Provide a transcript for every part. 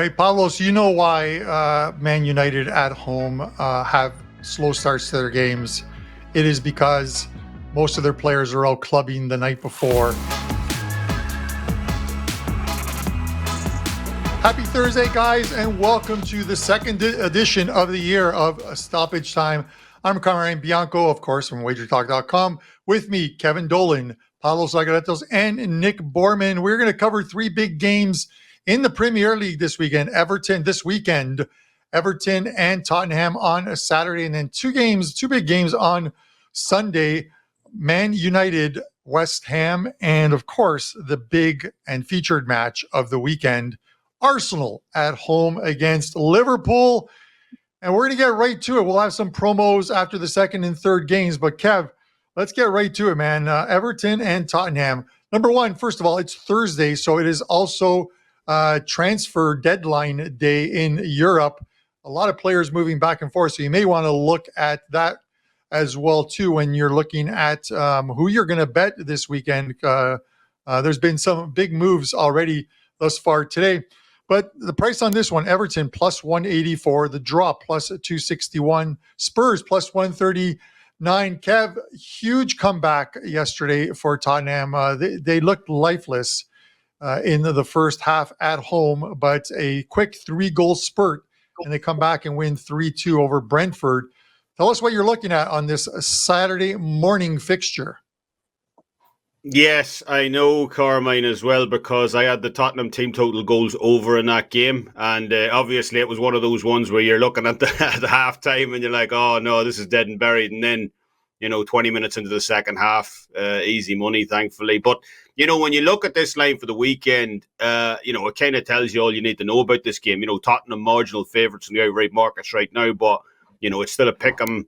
right, Pavlos, you know why Man United at home have slow starts to their games. It is because most of their players are out clubbing the night before. Happy Thursday, guys, and welcome to the second edition of the year of Stoppage Time. I'm Carm Bianco, of course, from WagerTalk.com. With me, Kevin Dolan, Pavlos Recap, and Nick Borman. We're going to cover three big games in the Premier League this weekend. Everton and Tottenham on a Saturday, and then two big games on Sunday. Man United, West Ham, and of course, the big and featured match of the weekend, Arsenal at home against Liverpool. And we're going to get right to it. We'll have some promos after the second and third games. But Kev, let's get right to it, man. Everton and Tottenham. Number one, first of all, it's Thursday, so it is also transfer deadline day in Europe. A lot of players moving back and forth, so you may want to look at that as well too when you're looking at who you're going to bet this weekend. There's been some big moves already thus far today. But the price on this one, Everton plus 184, the draw plus 261, Spurs plus 139. Kev, huge comeback yesterday for Tottenham. They looked lifeless in the first half at home, but a quick 3-goal spurt, and they come back and win 3-2 over Brentford. Tell us what you're looking at on this Saturday morning fixture. Yes, I know Carmine as well, because I had the Tottenham team total goals over in that game, and obviously it was one of those ones where you're looking at the half time and you're like, oh no, this is dead and buried, and then 20 minutes into the second half, easy money, thankfully. But when you look at this line for the weekend, it kind of tells you all you need to know about this game. Tottenham marginal favourites in the outright markets right now, but it's still a pick 'em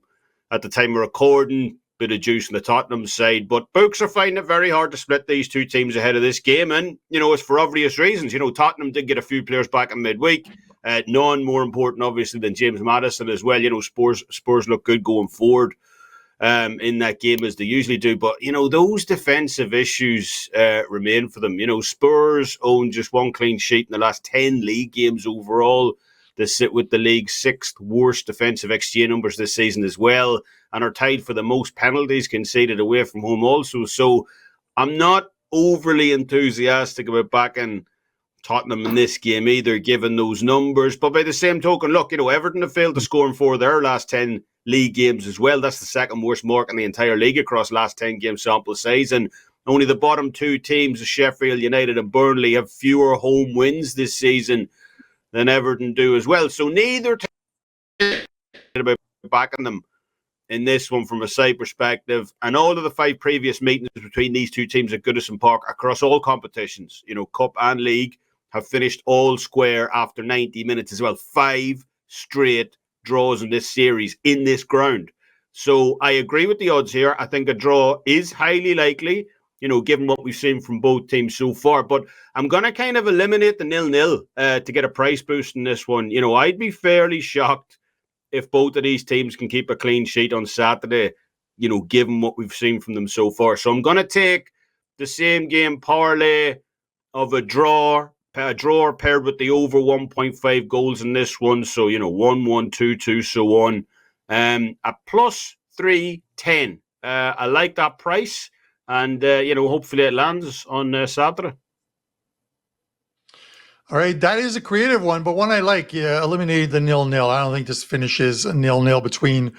at the time of recording. Bit of juice on the Tottenham side, but books are finding it very hard to split these two teams ahead of this game, and it's for obvious reasons. Tottenham did get a few players back in midweek, none more important obviously than James Maddison as well. Spurs look good going forward in that game as they usually do, but those defensive issues remain for them. Spurs own just one clean sheet in the last 10 league games overall. They sit with the league's 6th worst defensive XG numbers this season as well, and are tied for the most penalties conceded away from home also. So I'm not overly enthusiastic about backing Tottenham in this game either, given those numbers. But by the same token, look, Everton have failed to score in 4 of their last 10 league games as well. That's the second worst mark in the entire league across last 10 game sample size. And only the bottom two teams, Sheffield United and Burnley, have fewer home wins this season than Everton do as well. So neither team about backing them in this one from a side perspective. And all of the 5 previous meetings between these two teams at Goodison Park across all competitions, Cup and League, have finished all square after 90 minutes as well. 5 straight draws in this series in this ground. So I agree with the odds here. I think a draw is highly likely, given what we've seen from both teams so far. But I'm going to kind of eliminate the 0-0 to get a price boost in this one. I'd be fairly shocked if both of these teams can keep a clean sheet on Saturday, given what we've seen from them so far. So I'm going to take the same game parlay of a draw paired with the over 1.5 goals in this one. So, 1-1, 2-2, so on. At plus 310. I like that price. And, hopefully it lands on Saturday. All right, that is a creative one, but one I like. Yeah, eliminated the 0-0. I don't think this finishes 0-0 between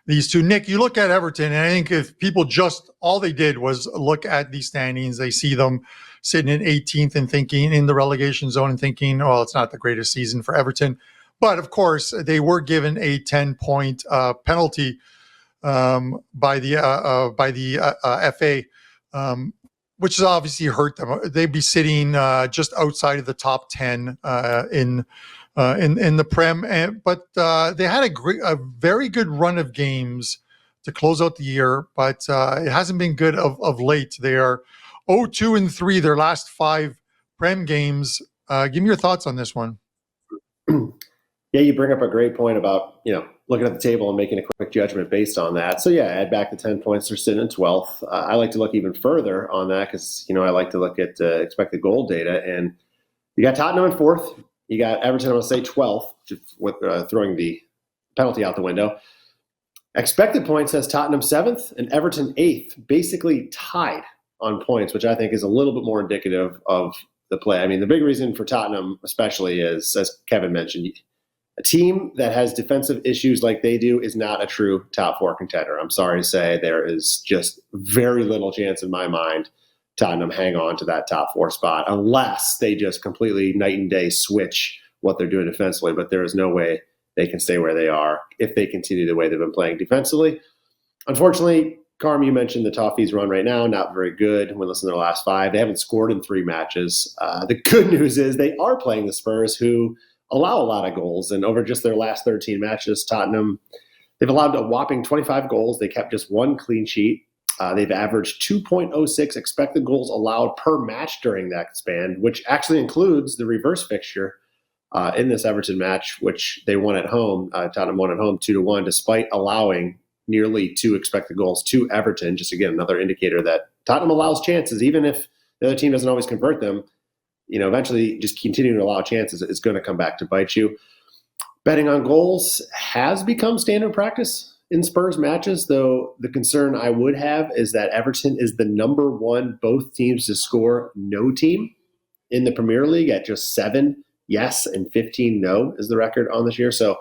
these two. Nick, you look at Everton, and I think if people all they did was look at these standings, they see them sitting in 18th and thinking in the relegation zone and thinking, oh, it's not the greatest season for Everton. But of course, they were given a 10-point penalty by the FA. Which has obviously hurt them. They'd be sitting just outside of the top 10 in the Prem, but they had a very good run of games to close out the year, but it hasn't been good of late. They are 0-2-3 their last 5 Prem games. Give me your thoughts on this one. Yeah, you bring up a great point about looking at the table and making a quick judgment based on that. So, yeah, add back the 10 points. They're sitting in 12th. I like to look even further on that because, I like to look at expected goal data. And you got Tottenham in 4th. You got Everton, I'm going to say 12th, with throwing the penalty out the window. Expected points has Tottenham 7th and Everton 8th, basically tied on points, which I think is a little bit more indicative of the play. I mean, the big reason for Tottenham especially is, as Kevin mentioned, a team that has defensive issues like they do is not a true top 4 contender. I'm sorry to say, there is just very little chance in my mind Tottenham hang on to that top 4 spot unless they just completely night and day switch what they're doing defensively. But there is no way they can stay where they are if they continue the way they've been playing defensively. Unfortunately, Carm, you mentioned the Toffees run right now, not very good. When listening to their last 5, they haven't scored in 3 matches. The good news is they are playing the Spurs, who allow a lot of goals. And over just their last 13 matches, Tottenham, they've allowed a whopping 25 goals. They kept just 1 clean sheet. They've averaged 2.06 expected goals allowed per match during that span, which actually includes the reverse fixture in this Everton match, which they won at home. Tottenham won at home 2-1, despite allowing nearly 2 expected goals to Everton. Just again, another indicator that Tottenham allows chances, even if the other team doesn't always convert them. Eventually just continuing to allow chances is going to come back to bite you. Betting on goals has become standard practice in Spurs matches, though the concern I would have is that Everton is the number 1 both teams to score no team in the Premier League at just 7 yes and 15 no is the record on this year. So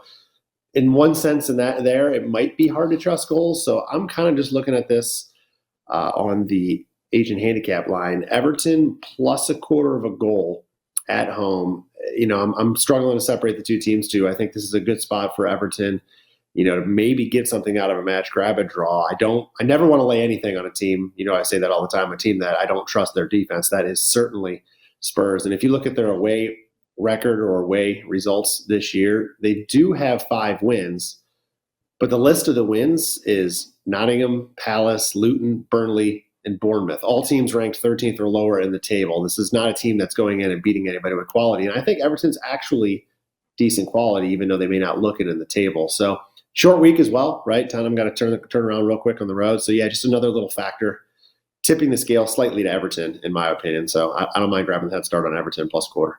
in one sense, in that there, it might be hard to trust goals. So I'm kind of just looking at this on the agent handicap line. Everton plus 1/4 of a goal at home. I'm struggling to separate the two teams too. I think this is a good spot for Everton, to maybe get something out of a match, grab a draw. I never want to lay anything on a team. I say that all the time, a team that I don't trust their defense. That is certainly Spurs. And if you look at their away record or away results this year, they do have 5 wins, but the list of the wins is Nottingham, Palace, Luton, Burnley, and Bournemouth. All teams ranked 13th or lower in the table. This is not a team that's going in and beating anybody with quality. And I think Everton's actually decent quality, even though they may not look it in the table. So short week as well, right? Tottenham got to turn around real quick on the road. So yeah, just another little factor tipping the scale slightly to Everton, in my opinion. So I don't mind grabbing the head start on Everton plus 1/4.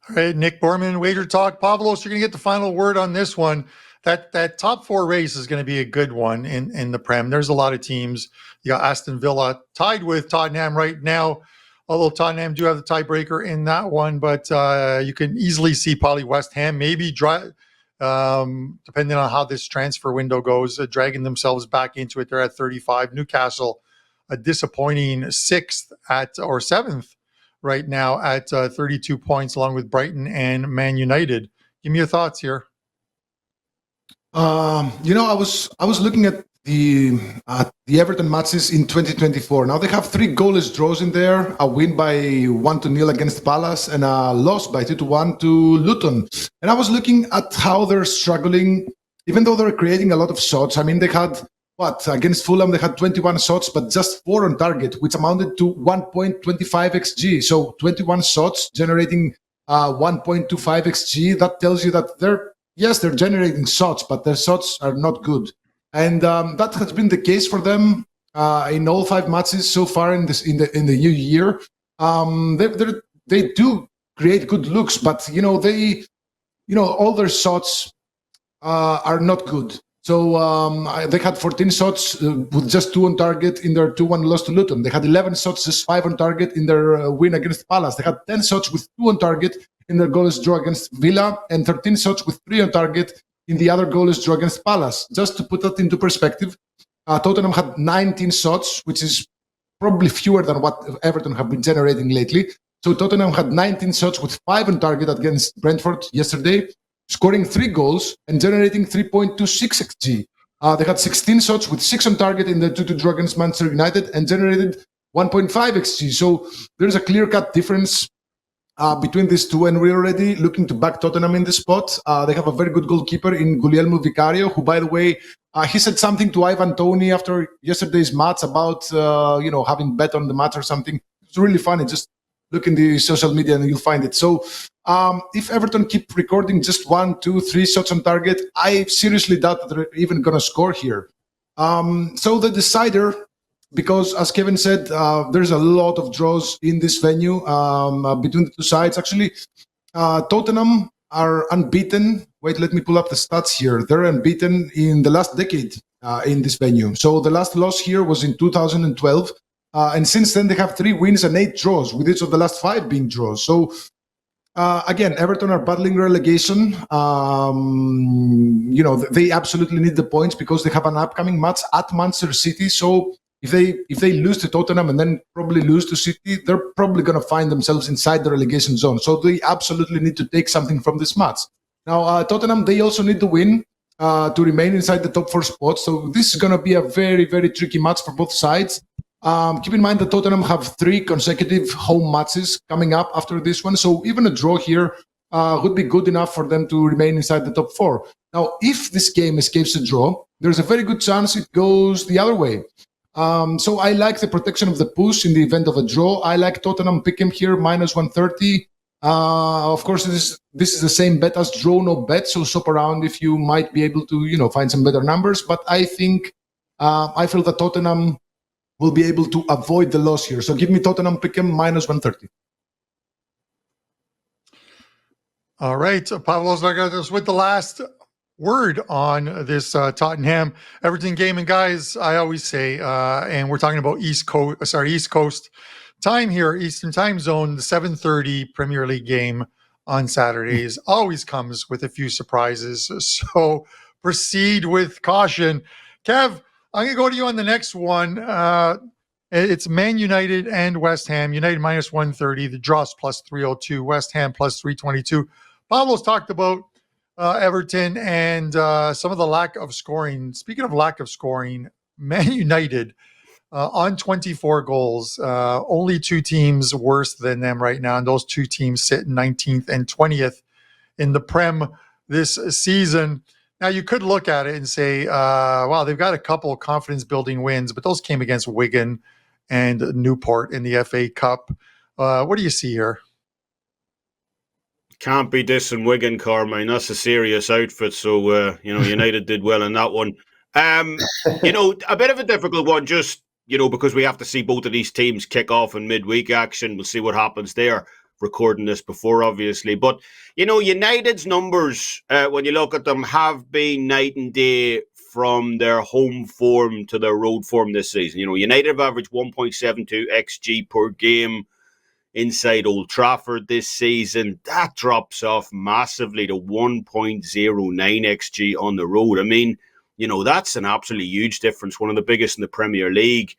All right, Nick Borman, WagerTalk. Pavlos, you're going to get the final word on this one. That top 4 race is going to be a good one in the Prem. There's a lot of teams. You got Aston Villa tied with Tottenham right now, although Tottenham do have the tiebreaker in that one. But you can easily see probably West Ham maybe depending on how this transfer window goes, dragging themselves back into it. They're at 35. Newcastle, a disappointing 6th or 7th right now at 32 points, along with Brighton and Man United. Give me your thoughts here. I was looking at the Everton matches in 2024. Now they have 3 goalless draws in there: a win by 1-0 against Palace and a loss by 2-1 to Luton. And I was looking at how they're struggling, even though they're creating a lot of shots. I mean, they had against Fulham they had 21 shots, but just 4 on target, which amounted to 1.25 xg. So 21 shots generating 1.25 xg. That tells you that they're generating shots, but their shots are not good. And that has been the case for them in all 5 matches so far in the new year. They do create good looks, but all their shots are not good. So they had 14 shots with just 2 on target in their 2-1 loss to Luton. They had 11 shots, just 5 on target in their win against Palace. They had 10 shots with 2 on target in their goalless draw against Villa, and 13 shots with 3 on target in the other goalless draw against Palace. Just to put that into perspective, Tottenham had 19 shots, which is probably fewer than what Everton have been generating lately. So Tottenham had 19 shots with 5 on target against Brentford yesterday, scoring 3 goals and generating 3.26 xg. They had 16 shots with 6 on target in the 2-2 draw against Manchester United and generated 1.5 xg. So there's a clear-cut difference between these two, and we're already looking to back Tottenham in this spot. They have a very good goalkeeper in Guglielmo Vicario, who, by the way, he said something to Ivan Toney after yesterday's match about having bet on the match or something. It's really funny. Just look in the social media and you'll find it. So if Everton keep recording just 1, 2, 3 shots on target, I seriously doubt that they're even going to score here. So the decider because, as Kevin said, there's a lot of draws in this venue between the two sides. Actually, Tottenham are unbeaten. Wait, let me pull up the stats here. They're unbeaten in the last decade in this venue. So the last loss here was in 2012. And since then, they have 3 wins and 8 draws, with each of the last 5 being draws. So again, Everton are battling relegation. They absolutely need the points because they have an upcoming match at Manchester City. So if they lose to Tottenham and then probably lose to City, they're probably going to find themselves inside the relegation zone. So they absolutely need to take something from this match. Now, Tottenham, they also need to win to remain inside the top 4 spots. So this is going to be a very, very tricky match for both sides. Keep in mind that Tottenham have 3 consecutive home matches coming up after this one. So even a draw here would be good enough for them to remain inside the top 4. Now, if this game escapes a draw, there's a very good chance it goes the other way. So I like the protection of the push in the event of a draw. I like Tottenham Pick'em here, minus 130. Of course, this is the same bet as draw no bet. So shop around if you might be able to, find some better numbers. But I think I feel that Tottenham will be able to avoid the loss here. So give me Tottenham Pick'em minus 130. All right, Pavlos Recap with the last word on this Tottenham Everton game. And guys, I always say, and we're talking about East Coast time here, Eastern time zone, the 7:30 Premier League game on Saturdays always comes with a few surprises. So proceed with caution. Kev, I'm going to go to you on the next one. It's Man United and West Ham. United minus 130. The draw's plus 302. West Ham plus 322. Pablo's talked about Everton and some of the lack of scoring. Speaking of lack of scoring, Man United on 24 goals. Only 2 teams worse than them right now. And those 2 teams sit 19th and 20th in the Prem this season. Now, you could look at it and say, wow, they've got a couple of confidence-building wins, but those came against Wigan and Newport in the FA Cup. What do you see here? Can't be dissing Wigan, Carm. That's a serious outfit. So, United did well in that one. A bit of a difficult one, just, because we have to see both of these teams kick off in midweek action. We'll see what happens there. Recording this before, obviously. But, United's numbers, when you look at them, have been night and day from their home form to their road form this season. United have averaged 1.72 XG per game inside Old Trafford this season. That drops off massively to 1.09 XG on the road. That's an absolutely huge difference, one of the biggest in the Premier League.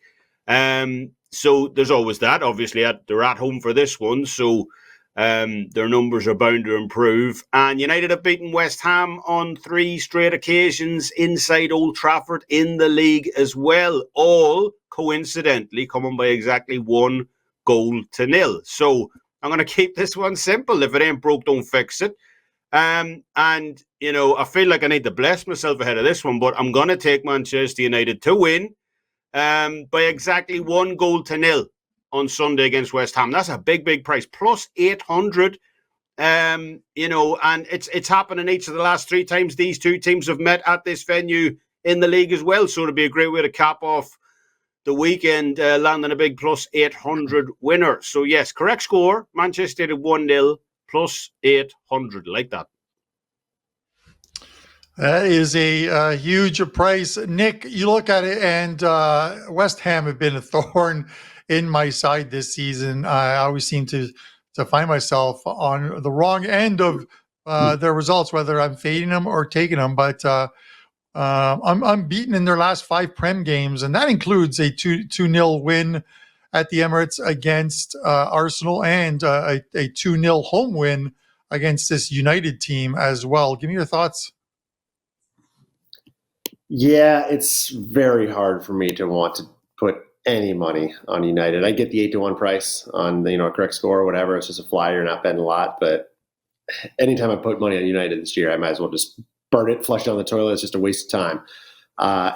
So there's always that. Obviously, they're at home for this one, so their numbers are bound to improve. And United have beaten West Ham on 3 straight occasions inside Old Trafford in the league as well, all coincidentally coming by exactly 1 goal to 0. So I'm going to keep this one simple. If it ain't broke, don't fix it. I feel like I need to bless myself ahead of this one, but I'm going to take Manchester United to win by exactly 1 goal to 0 on Sunday against West Ham. That's a big, big price. Plus 800, and it's happened in each of the last 3 times these 2 teams have met at this venue in the league as well. So it'll be a great way to cap off the weekend, landing a big plus 800 winner. So yes, correct score, Manchester United 1-0, plus 800, like that. That is a huge price. Nick, you look at it, and West Ham have been a thorn in my side this season. I always seem to find myself on the wrong end of their results, whether I'm fading them or taking them. But I'm beaten in their last 5 Prem games, and that includes a 2-0 win at the Emirates against Arsenal and a 2-0 home win against this United team as well. Give me your thoughts. Yeah, it's very hard for me to want to put any money on United. I get the 8-1 price on a correct score or whatever. It's just a flyer, you're not betting a lot. But anytime I put money on United this year, I might as well just burn it, flush down the toilet. It's just a waste of time.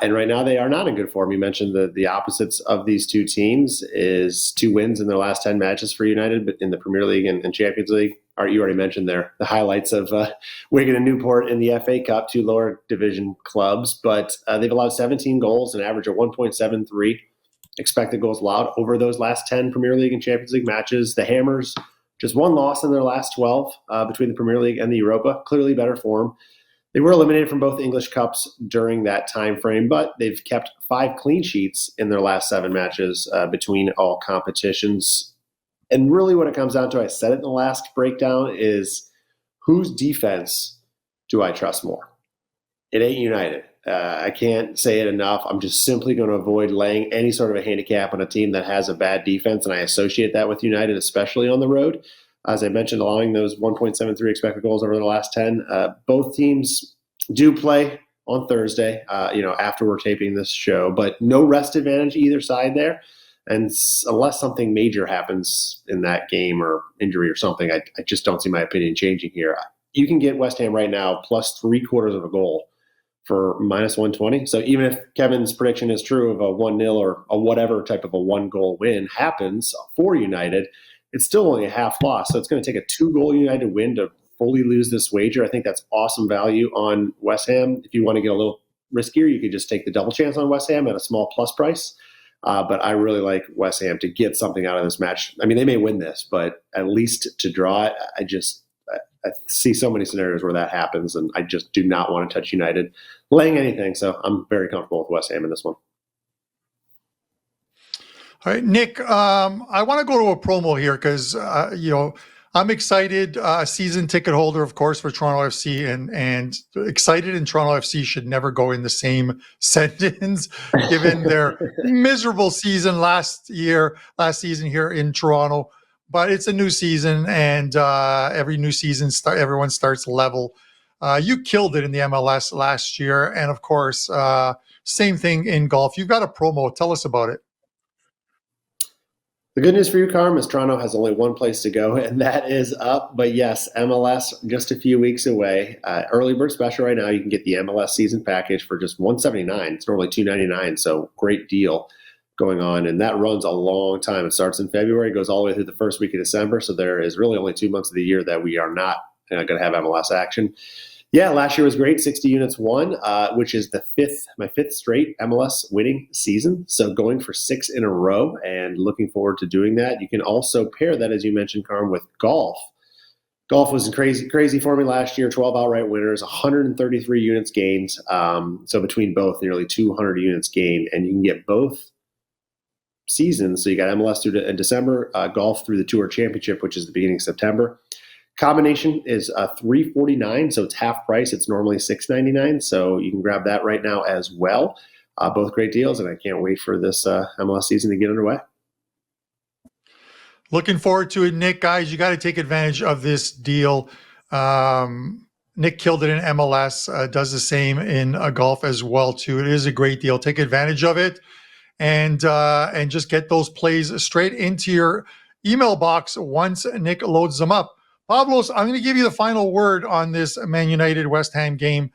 And right now they are not in good form. You mentioned the opposites of these 2 teams is 2 wins in their last 10 matches for United, but in the Premier League and Champions League. You already mentioned there the highlights of Wigan and Newport in the FA Cup, 2 lower division clubs, but they've allowed 17 goals, an average of 1.73 expected goals allowed over those last 10 Premier League and Champions League matches. The Hammers, just one loss in their last 12 between the Premier League and the Europa. Clearly better form. They were eliminated from both English Cups during that time frame, but they've kept 5 clean sheets in their last 7 matches between all competitions. And really what it comes down to, I said it in the last breakdown, is whose defense do I trust more? It ain't United. I can't say it enough. I'm just simply going to avoid laying any sort of a handicap on a team that has a bad defense, and I associate that with United, especially on the road. As I mentioned, allowing those 1.73 expected goals over the last 10. Both teams do play on Thursday, after we're taping this show, but no rest advantage either side there. And unless something major happens in that game or injury or something, I just don't see my opinion changing here. You can get West Ham right now plus 3/4 of a goal for minus 120. So even if Kevin's prediction is true of a 1-0 or a whatever type of a 1-goal win happens for United, it's still only a half loss. So it's going to take a 2-goal United win to fully lose this wager. I think that's awesome value on West Ham. If you want to get a little riskier, you could just take the double chance on West Ham at a small plus price. But I really like West Ham to get something out of this match. I mean, they may win this, but at least to draw it, I see so many scenarios where that happens, and I just do not want to touch United laying anything. So I'm very comfortable with West Ham in this one. All right, Nick, I want to go to a promo here because, I'm excited, season ticket holder, of course, for Toronto FC, and excited in Toronto FC should never go in the same sentence, given their miserable season last season here in Toronto. But it's a new season, and every new season, everyone starts level. You killed it in the MLS last year, and of course, same thing in golf. You've got a promo. Tell us about it. The good news for you, Carm, is Toronto has only one place to go, and that is up. But yes, MLS just a few weeks away. Early bird special right now. You can get the MLS season package for just $179. It's normally $299, so great deal going on. And that runs a long time. It starts in February, goes all the way through the first week of December. So there is really only 2 months of the year that we are not going to have MLS action. Yeah, last year was great. 60 units won, which is my fifth straight MLS winning season. So going for 6 in a row and looking forward to doing that. You can also pair that, as you mentioned, Carm, with golf. Golf was crazy for me last year. 12 outright winners, 133 units gained. So between both, nearly 200 units gained. And you can get both seasons. So you got MLS through to December, golf through the Tour Championship, which is the beginning of September. Combination is $349, so it's half price. It's normally $699, so you can grab that right now as well. Both great deals, and I can't wait for this MLS season to get underway. Looking forward to it, Nick. Guys, you got to take advantage of this deal. Nick killed it in MLS, does the same in golf as well, too. It is a great deal. Take advantage of it and just get those plays straight into your email box once Nick loads them up. Pavlos, I'm going to give you the final word on this Man United West Ham game.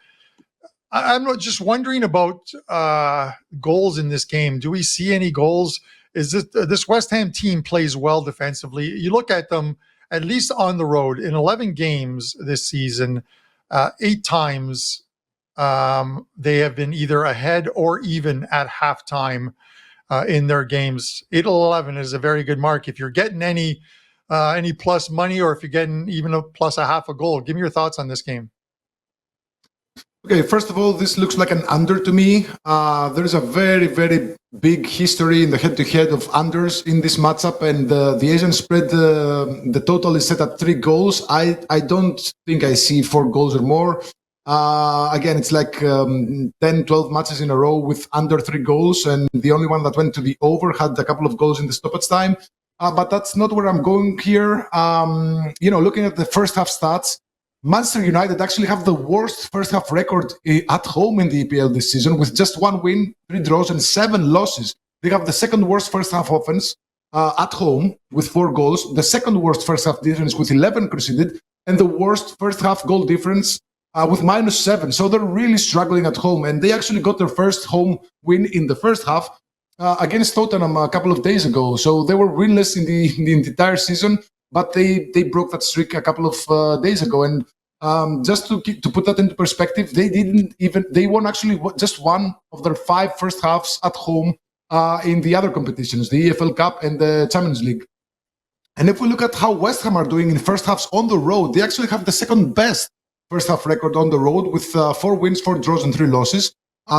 I'm just wondering about goals in this game. Do we see any goals? Is this West Ham team plays well defensively? You look at them, at least on the road, in 11 games this season, 8 times they have been either ahead or even at halftime in their games. 8-11 is a very good mark. If you're getting any plus money, or if you're getting even a plus a half a goal, give me your thoughts on this game. Okay, first of all, this looks like an under to me. There is a very, very big history in the head-to-head of unders in this matchup, and the Asian spread, the total is set at 3 goals. I don't think I see 4 goals or more. Again, it's like 10, 12 matches in a row with under 3 goals, and the only one that went to the over had a couple of goals in the stoppage time. But that's not where I'm going here. Looking at the first half stats, Manchester United actually have the worst first half record at home in the EPL this season, with just 1 win, 3 draws, and 7 losses. They have the second worst first half offense at home with 4 goals, the second worst first half difference with 11 conceded, and the worst first half goal difference with -7. So they're really struggling at home, and they actually got their first home win in the first half against Tottenham a couple of days ago. So they were winless in the entire season, but they broke that streak a couple of days ago. And just to put that into perspective, they won actually just one of their 5 first halves at home in the other competitions, the EFL Cup and the Champions League. And if we look at how West Ham are doing in first halves on the road, they actually have the second best first half record on the road with 4 wins, 4 draws, and 3 losses.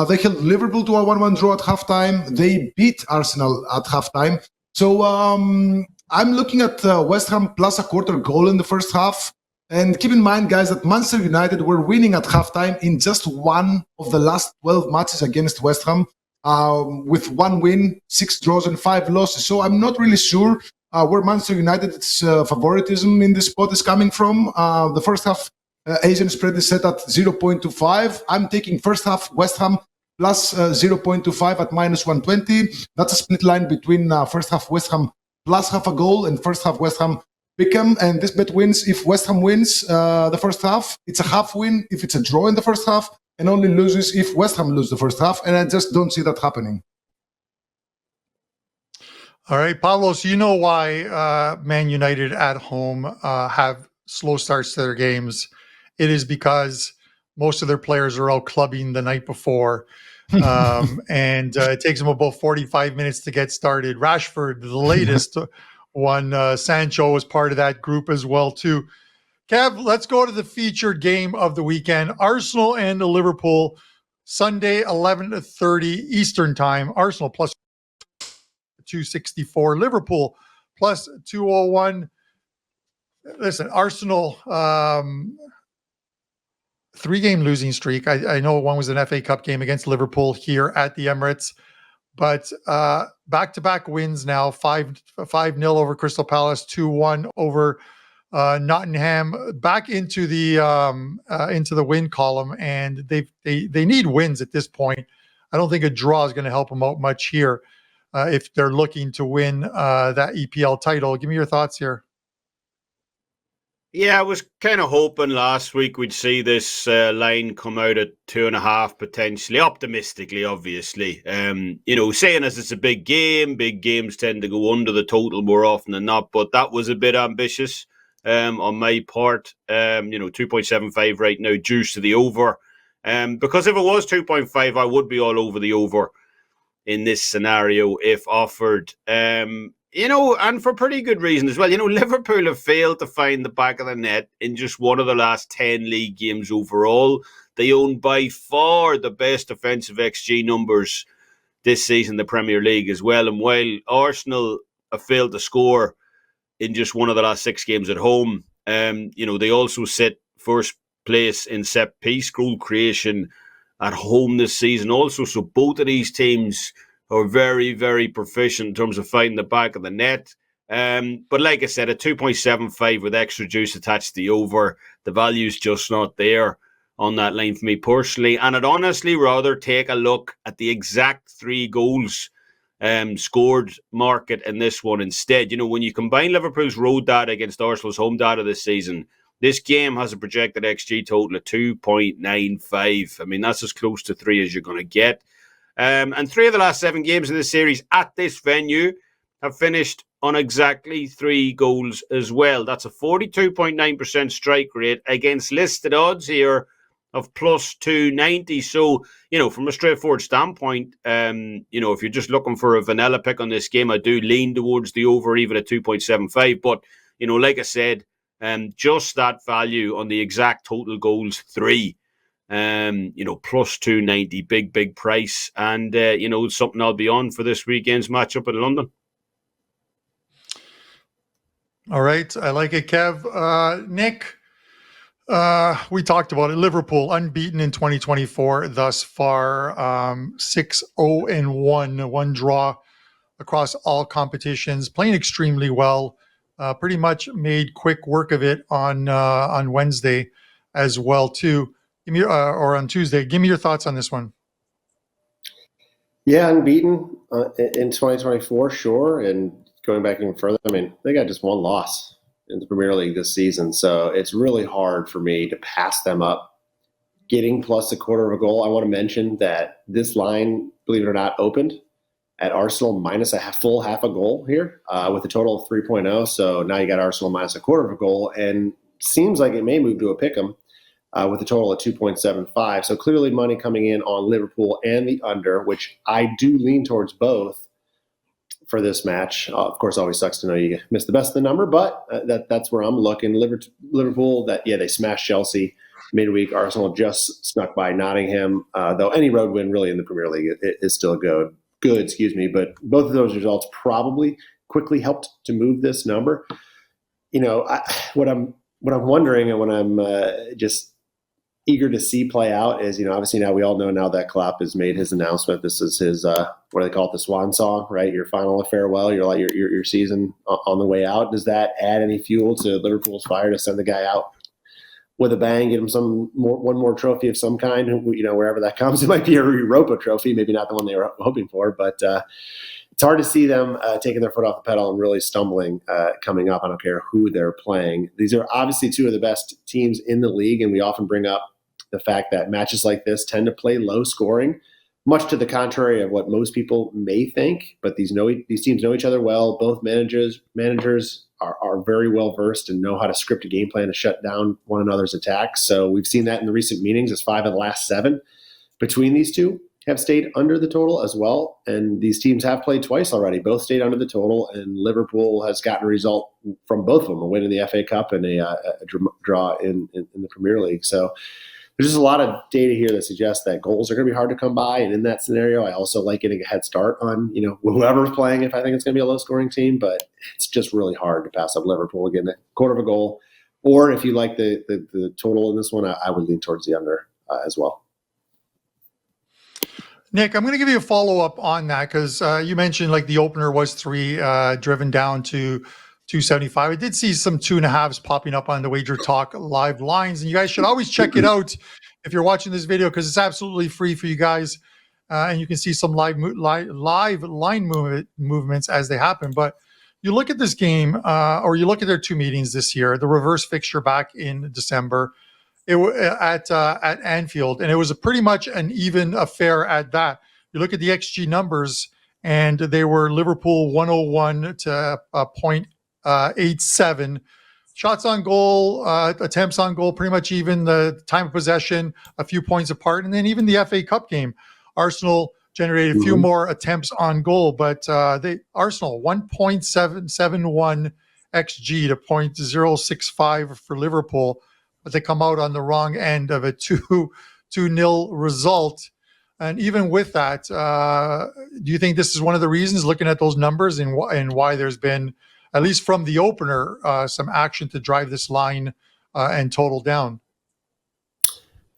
They held Liverpool to a 1-1 draw at halftime. They beat Arsenal at halftime. So I'm looking at West Ham plus a quarter goal in the first half. And keep in mind, guys, that Manchester United were winning at halftime in just one of the last 12 matches against West Ham, with 1 win, 6 draws, and 5 losses. So I'm not really sure where Manchester United's favoritism in this spot is coming from. The first half Asian spread is set at 0.25. I'm taking first half West Ham plus 0.25 at minus 120. That's a split line between first half West Ham plus half a goal and first half West Ham pick'em. And this bet wins if West Ham wins the first half. It's a half win if it's a draw in the first half, and only loses if West Ham lose the first half. And I just don't see that happening. All right, Pavlos, you know why Man United at home have slow starts to their games. It is because most of their players are out clubbing the night before, and it takes them about 45 minutes to get started. Rashford, the latest one. Sancho was part of that group as well, too. Kev, let's go to the featured game of the weekend. Arsenal and Liverpool, Sunday, 11:30 Eastern Time. Arsenal plus 264, Liverpool plus 201. Listen, Arsenal, 3-game losing streak. I know one was an FA Cup game against Liverpool here at the Emirates, but back-to-back wins now, 5-0 over Crystal Palace, 2-1 over Nottingham, back into the win column, and they need wins at this point. I don't think a draw is going to help them out much here. If they're looking to win that EPL title. Give me your thoughts here. Yeah, I was kind of hoping last week we'd see this line come out at 2.5, potentially, optimistically, obviously. Saying as it's a big games tend to go under the total more often than not, but that was a bit ambitious on my part. 2.75 right now, juice to the over. Because if it was 2.5, I would be all over the over in this scenario if offered. And for pretty good reason as well. Liverpool have failed to find the back of the net in just one of the last 10 league games overall. They own by far the best defensive XG numbers this season in the Premier League as well. And while Arsenal have failed to score in just one of the last 6 games at home, they also sit first place in set piece goal creation at home this season also. So both of these teams are very, very proficient in terms of finding the back of the net. But like I said, a 2.75 with extra juice attached to the over, the value's just not there on that line for me personally. And I'd honestly rather take a look at the exact 3 goals scored market in this one instead. When you combine Liverpool's road data against Arsenal's home data this season, this game has a projected XG total of 2.95. I mean, that's as close to 3 as you're going to get. And 3 of the last 7 games in this series at this venue have finished on exactly 3 goals as well. That's a 42.9% strike rate against listed odds here of plus 290. So, from a straightforward standpoint, if you're just looking for a vanilla pick on this game, I do lean towards the over even at 2.75. But, like I said, just that value on the exact total goals 3, plus 290, big price. And, something I'll be on for this weekend's matchup in London. All right. I like it, Kev. Nick, we talked about it. Liverpool unbeaten in 2024 thus far, 6-0-1, 1 draw across all competitions, playing extremely well. Pretty much made quick work of it on Wednesday as well too. Give me or on Tuesday. Give me your thoughts on this one. Yeah, unbeaten in 2024, sure. And going back even further, I mean, they got just 1 loss in the Premier League this season, so it's really hard for me to pass them up. Getting plus a quarter of a goal. I want to mention that this line, believe it or not, opened at Arsenal minus a full half a goal here with a total of 3.0. So now you got Arsenal minus a quarter of a goal, and seems like it may move to a pick'em. with a total of 2.75. So clearly money coming in on Liverpool and the under, which I do lean towards both for this match. Of course, always sucks to know you missed the best of the number, but that's where I'm looking. Liverpool, they smashed Chelsea midweek. Arsenal just snuck by Nottingham, though any road win really in the Premier League is still good. But both of those results probably quickly helped to move this number. What I'm wondering, and what I'm just eager to see play out is, obviously now we all know now that Klopp has made his announcement. This is his, what do they call it? The swan song, right? Your final farewell, your season on the way out. Does that add any fuel to Liverpool's fire to send the guy out with a bang, get him one more trophy of some kind, wherever that comes? It might be a Europa trophy, maybe not the one they were hoping for, but it's hard to see them taking their foot off the pedal and really stumbling coming up. I don't care who they're playing. These are obviously two of the best teams in the league, and we often bring up the fact that matches like this tend to play low scoring, much to the contrary of what most people may think. But these teams know each other well. Both managers are very well versed and know how to script a game plan to shut down one another's attacks. So we've seen that in the recent meetings, as 5 of the last 7 between these two have stayed under the total as well. And these teams have played twice already. Both stayed under the total, and Liverpool has gotten a result from both of them, a win in the FA Cup and a draw in the Premier League. So there's just a lot of data here that suggests that goals are going to be hard to come by. And in that scenario, I also like getting a head start on, whoever's playing if I think it's going to be a low-scoring team. But it's just really hard to pass up Liverpool getting a quarter of a goal. Or if you like the total in this one, I would lean towards the under as well. Nick, I'm going to give you a follow-up on that because you mentioned the opener was 3, driven down to 275. I did see some 2.5s popping up on the WagerTalk live lines, and you guys should always check it out if you're watching this video because it's absolutely free for you guys, and you can see some live line movements as they happen. But you look at this game, or you look at their 2 meetings this year, the reverse fixture back in December, at Anfield, and it was pretty much an even affair at that. You look at the XG numbers, and they were Liverpool 101 to 0.87. Shots on goal, attempts on goal, pretty much even. The time of possession, a few points apart. And then even the FA Cup game, Arsenal generated a few more attempts on goal, but Arsenal 1.771 XG to 0.065 for Liverpool, but they come out on the wrong end of a 2-0 result. And even with that, do you think this is one of the reasons, looking at those numbers, and why there's been, at least from the opener, some action to drive this line and total down?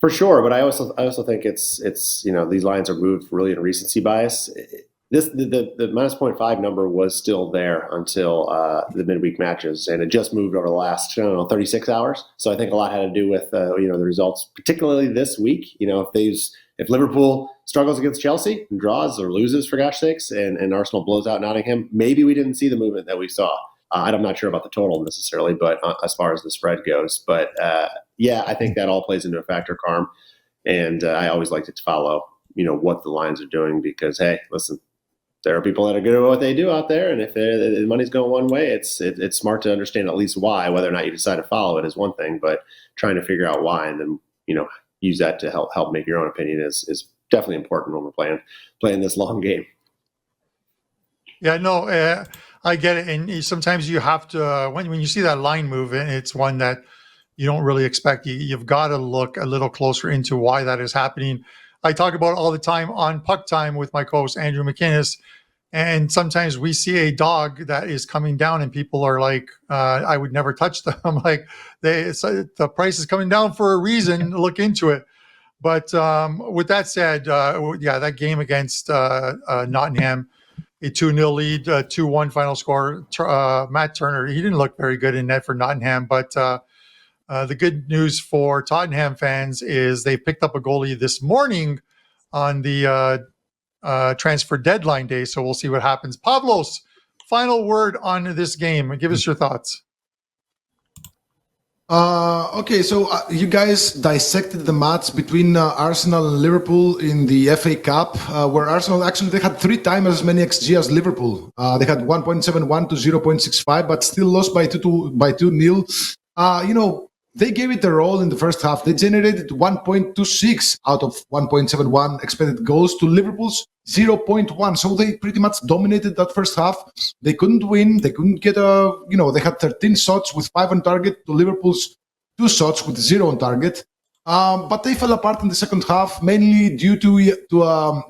For sure, but I also think it's these lines are moved really in recency bias. The minus 0.5 number was still there until the midweek matches, and it just moved over the last 36 hours. So I think a lot had to do with the results, particularly this week. If Liverpool struggles against Chelsea and draws or loses, for gosh sakes, and Arsenal blows out Nottingham, maybe we didn't see the movement that we saw. I'm not sure about the total necessarily, but as far as the spread goes. But I think that all plays into a factor, Carm. And I always like to follow, what the lines are doing because, hey, listen, there are people that are good at what they do out there. And if the money's going one way, it's smart to understand at least why. Whether or not you decide to follow it is one thing, but trying to figure out why and then, use that to help make your own opinion is definitely important when we're playing this long game. Yeah, no, I get it. And sometimes you have to, when you see that line move, and it's one that you don't really expect, you've got to look a little closer into why that is happening. I talk about it all the time on Puck Time with my co-host, Andrew McInnes. And sometimes we see a dog that is coming down and people are like, I would never touch them. I'm like, the price is coming down for a reason. Look into it. But with that said, that game against Nottingham, a 2-0 lead, 2-1 final score. Matt Turner, he didn't look very good in net for Nottingham. But the good news for Tottenham fans is they picked up a goalie this morning on the transfer deadline day. So we'll see what happens. Pavlos, final word on this game. Give us your thoughts. Okay, so you guys dissected the match between Arsenal and Liverpool in the FA Cup, where Arsenal actually they had 3 times as many XG as Liverpool. They had 1.71 to 0.65, but still lost by 2-0. they gave it their all in the first half. They generated 1.26 out of 1.71 expected goals to Liverpool's 0.1. So they pretty much dominated that first half. They couldn't win. They couldn't get they had 13 shots with 5 on target to Liverpool's 2 shots with 0 on target. But they fell apart in the second half, mainly due to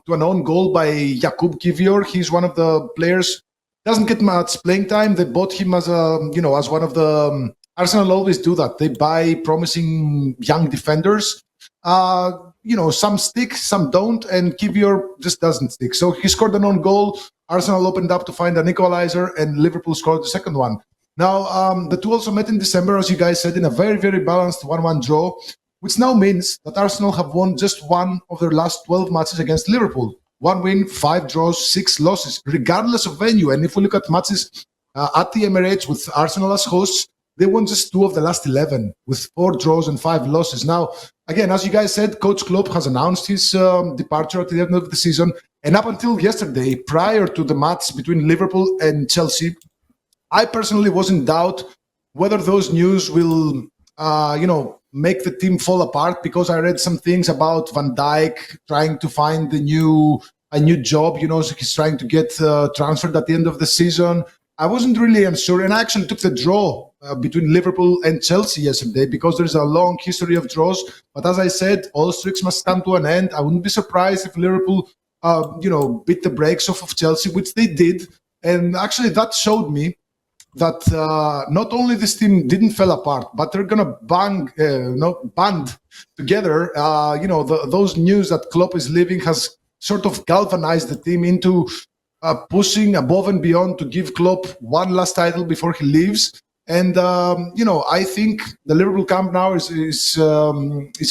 an own goal by Jakub Kivior. He's one of the players, doesn't get much playing time. They bought him as one of the Arsenal always do that. They buy promising young defenders. Some stick, some don't, and Kivior just doesn't stick. So he scored an own goal. Arsenal opened up to find an equalizer, and Liverpool scored the second one. Now, the two also met in December, as you guys said, in a very, very balanced 1-1 draw, which now means that Arsenal have won just one of their last 12 matches against Liverpool. 1 win, 5 draws, 6 losses, regardless of venue. And if we look at matches at the Emirates with Arsenal as hosts, they won just 2 of the last 11 with 4 draws and 5 losses. Now, again, as you guys said, Coach Klopp has announced his departure at the end of the season. And up until yesterday, prior to the match between Liverpool and Chelsea, I personally was in doubt whether those news will, make the team fall apart, because I read some things about Van Dijk trying to find a new job. So he's trying to get transferred at the end of the season. I wasn't really unsure, and I actually took the draw between Liverpool and Chelsea yesterday because there's a long history of draws. But as I said, all streaks must come to an end. I wouldn't be surprised if Liverpool, beat the brakes off of Chelsea, which they did. And actually, that showed me that not only this team didn't fall apart, but they're gonna band together. Those news that Klopp is leaving has sort of galvanized the team into pushing above and beyond to give Klopp one last title before he leaves. And I think the Liverpool camp now is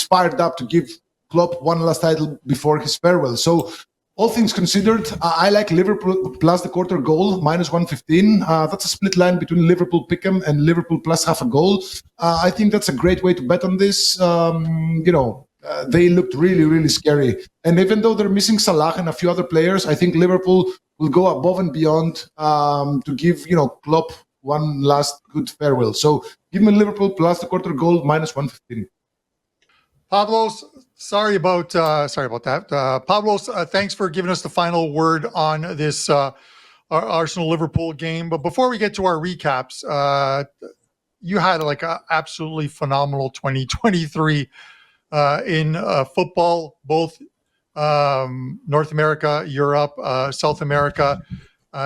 fired up to give Klopp one last title before his farewell. So, all things considered, I like Liverpool plus the quarter goal, minus 115. That's a split line between Liverpool pick'em and Liverpool plus half a goal. I think that's a great way to bet on this. They looked really, really scary. And even though they're missing Salah and a few other players, I think Liverpool will go above and beyond to give, Klopp one last good farewell. So give me Liverpool plus the quarter goal, minus 115. Pavlos, sorry about that. Pavlos, thanks for giving us the final word on this Arsenal-Liverpool game. But before we get to our recaps, you had an absolutely phenomenal 2023 in football, both North America, Europe, South America.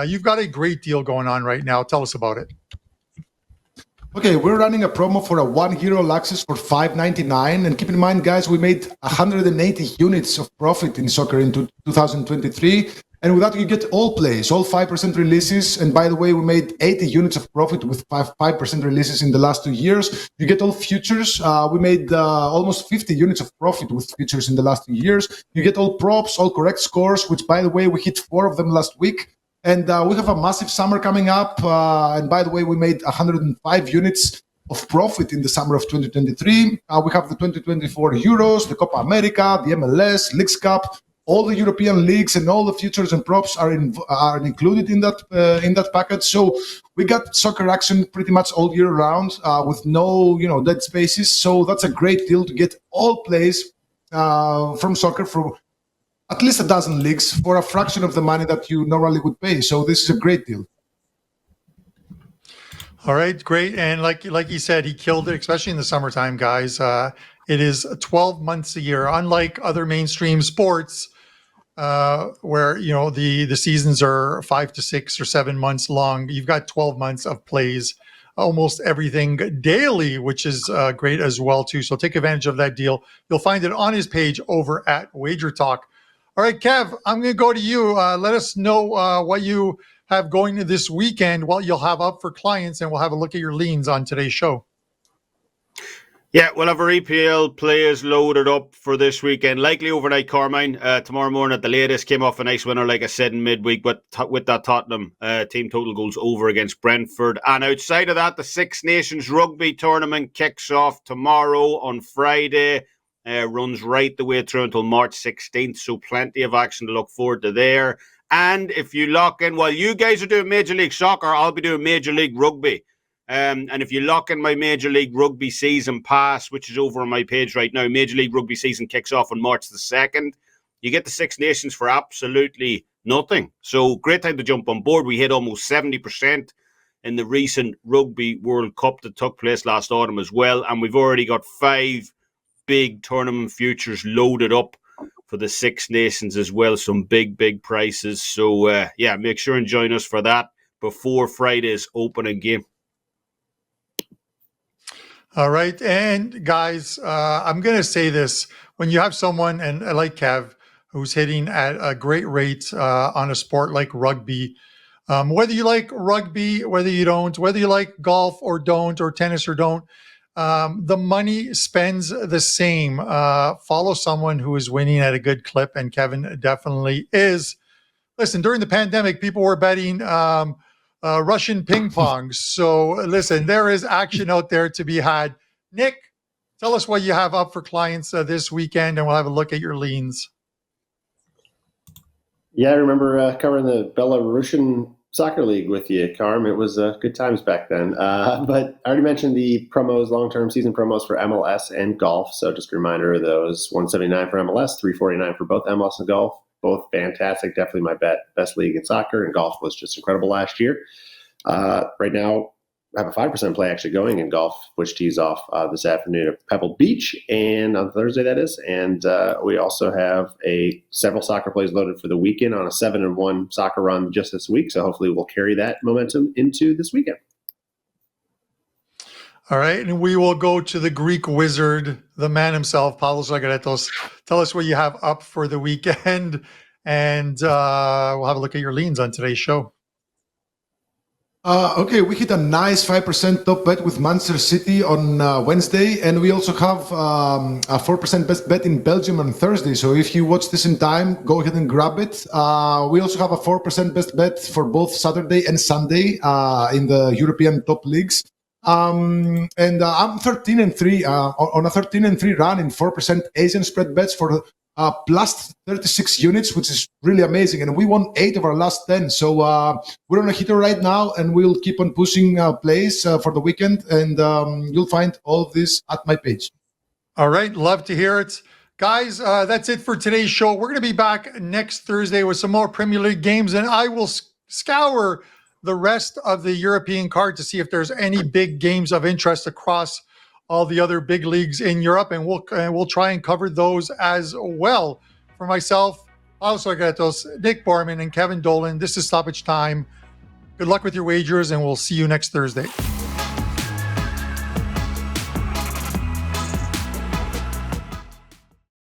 You've got a great deal going on right now. Tell us about it. Okay, we're running a promo for a €1 access for $5.99, and keep in mind, guys, we made 180 units of profit in soccer in 2023, and with that you get all plays, all 5% releases, and by the way, we made 80 units of profit with 5% releases in the last 2 years. You get all futures. We made almost 50 units of profit with futures in the last 2 years. You get all props, all correct scores, which by the way, we hit 4 of them last week. And we have a massive summer coming up. And by the way, we made 105 units of profit in the summer of 2023. We have the 2024 Euros, the Copa America, the MLS, Leagues Cup, all the European leagues, and all the futures and props are included in that package. So we got soccer action pretty much all year round with no dead spaces. So that's a great deal to get all plays from soccer for at least a dozen leagues for a fraction of the money that you normally would pay. So this is a great deal. All right, great. And like he said, he killed it, especially in the summertime, guys. It is 12 months a year, unlike other mainstream sports where, the seasons are 5 to 6 or 7 months long. You've got 12 months of plays, almost everything daily, which is great as well, too. So take advantage of that deal. You'll find it on his page over at WagerTalk. All right, Kev, I'm going to go to you. Let us know what you have going to this weekend, what you'll have up for clients, and we'll have a look at your leans on today's show. Yeah, we'll have our EPL players loaded up for this weekend. Likely overnight, Carmine. Tomorrow morning at the latest. Came off a nice winner, like I said, in midweek with that Tottenham team total goals over against Brentford. And outside of that, the Six Nations Rugby Tournament kicks off tomorrow on Friday. Runs right the way through until March 16th, so plenty of action to look forward to there. And if you lock in, while you guys are doing Major League Soccer, I'll be doing Major League Rugby. And if you lock in my Major League Rugby season pass, which is over on my page right now, Major League Rugby season kicks off on March the 2nd. You get the Six Nations for absolutely nothing. So great time to jump on board. We hit almost 70% in the recent Rugby World Cup that took place last autumn as well. And we've already got 5 big tournament futures loaded up for the Six Nations as well. Some big prices. So, make sure and join us for that before Friday's opening game. All right. And guys, I'm going to say this. When you have someone, and like Kev, who's hitting at a great rate on a sport like rugby, whether you like rugby, whether you don't, whether you like golf or don't, or tennis or don't, the money spends the same. Follow someone who is winning at a good clip, and Kevin definitely is. Listen, during the pandemic, people were betting Russian ping pong. So listen, there is action out there to be had. Nick, tell us what you have up for clients this weekend, and we'll have a look at your leans. Yeah, I remember covering the Belarusian soccer league with you, Carm. It was good times back then. But I already mentioned the promos, long-term season promos for MLS and golf. So just a reminder of those: $179 for MLS, $349 for both MLS and golf. Both fantastic. Definitely my best league in soccer, and golf was just incredible last year. Right now, I have a 5% play actually going in golf, which tees off this afternoon at Pebble Beach, and on Thursday that is. And we also have several soccer plays loaded for the weekend on a 7-1 soccer run just this week. So hopefully we'll carry that momentum into this weekend. All right, and we will go to the Greek wizard, the man himself, Pavlos Recap. Tell us what you have up for the weekend, and we'll have a look at your leans on today's show. Okay, we hit a nice 5% top bet with Manchester City on Wednesday, and we also have a 4% best bet in Belgium on Thursday. So if you watch this in time, go ahead and grab it. We also have a 4% best bet for both Saturday and Sunday in the European top leagues. And I'm 13-3 on a 13-3 run in 4% Asian spread bets for plus 36 units, which is really amazing. And we won 8 of our last 10. So we're on a hitter right now, and we'll keep on pushing plays for the weekend. And you'll find all of this at my page. All right. Love to hear it. Guys, that's it for today's show. We're going to be back next Thursday with some more Premier League games, and I will scour the rest of the European card to see if there's any big games of interest across all the other big leagues in Europe, and we'll try and cover those as well. For myself, Pavlos Recap, Nick Barman, and Kevin Dolan, this is Stoppage Time. Good luck with your wagers, and we'll see you next Thursday.